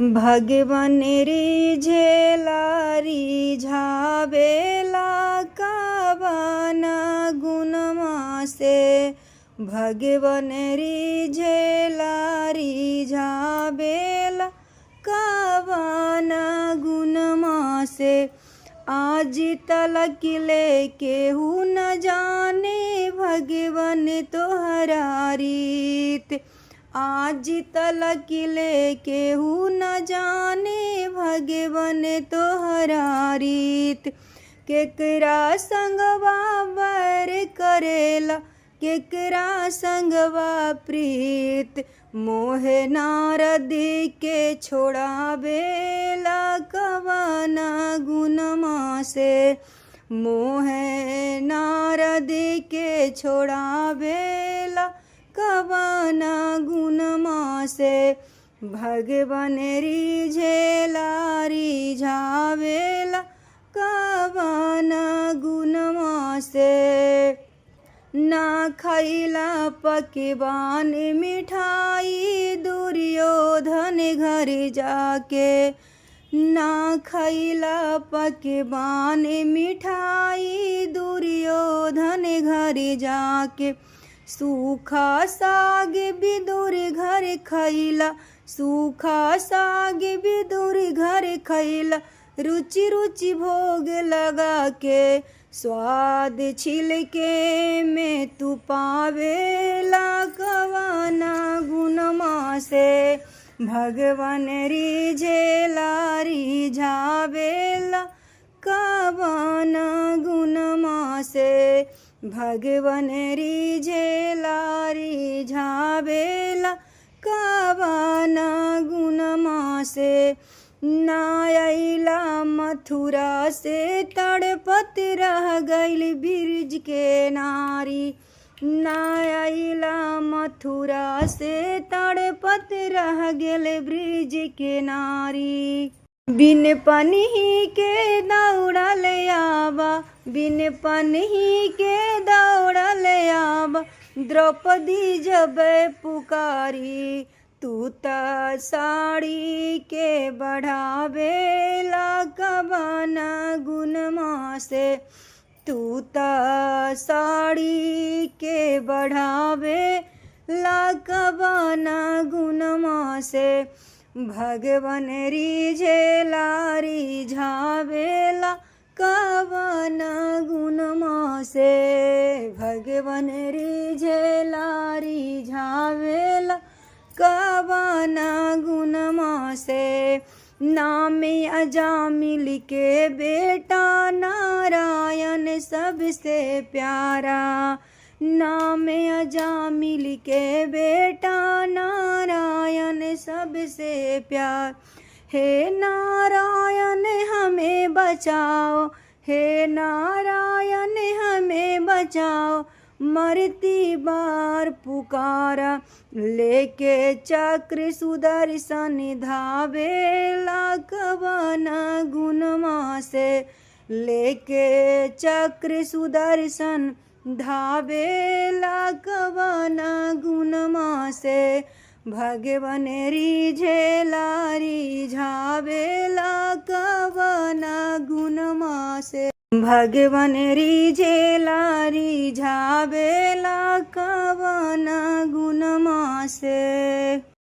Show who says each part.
Speaker 1: भगवन रिझेला रिझावेला कवन गुणमा से। भगवन रिझेला रिझावेला कवन गुणमा से। आज तलक केहू न जाने भगवन तोहरा रीत। आज तलक केहू न जाने भगवन तोहरा रीत। केकरा संगवा वर करेला केकरा संगवा प्रीत। मोहे नारद के छोड़ावेला कवन गुणमा से। मोहे नारद के छोड़ावेला कवन गुणमा से। भगवन रिझेला रिझावेला कवन गुणमा से। ना खैला पकवान मिठाई दुर्योधन घर जाके। ना खैला पकवान मिठाई दुर्योधन घर जाके। सूखा साग विदुर घर खैला सूखा साग विदुर घर खैला। रुचि रुचि भोग लगा के स्वाद छिलके में तू पावेला कवन गुणमा से। भगवन रिझेला रिझावेला कवन गुणमा से। भगवन रिझेला रिझावेला कवन गुणमा से। ना अइला मथुरा से तड़पत रह गइल ब्रिज के नारी। ना अइला मथुरा से तड़पत रह गेल ब्रिज के नारी। बिन पनही के दौड़ल आवा बिन पनही के दौड़ल आवा। द्रौपदी जब पुकारी तू त साड़ी के बढ़ावेला कवन गुणमा से। तू त साड़ी के बढ़ावेला कवन गुणमा से। भगवन रिझेला रिझावेला कवन गुणमा से। भगवन रिझेला रिझावेला कवन गुणमा से। नाम अजामिल के बेटा नारायण सबसे प्यारा। नाम अजामिल के बेटा नारायण सबसे प्यार। हे नारायण हमें बचाओ हे नारायण हमें बचाओ। मरती बार पुकारा लेके चक्र सुदर्शन धावेला कवन गुणमा से। लेके चक्र सुदर्शन धावेला कवन गुणमा से। भगवन रिझेला रिझावेला कवन गुणमा से। भगवन रिझेला रिझावेला कवन गुणमा से।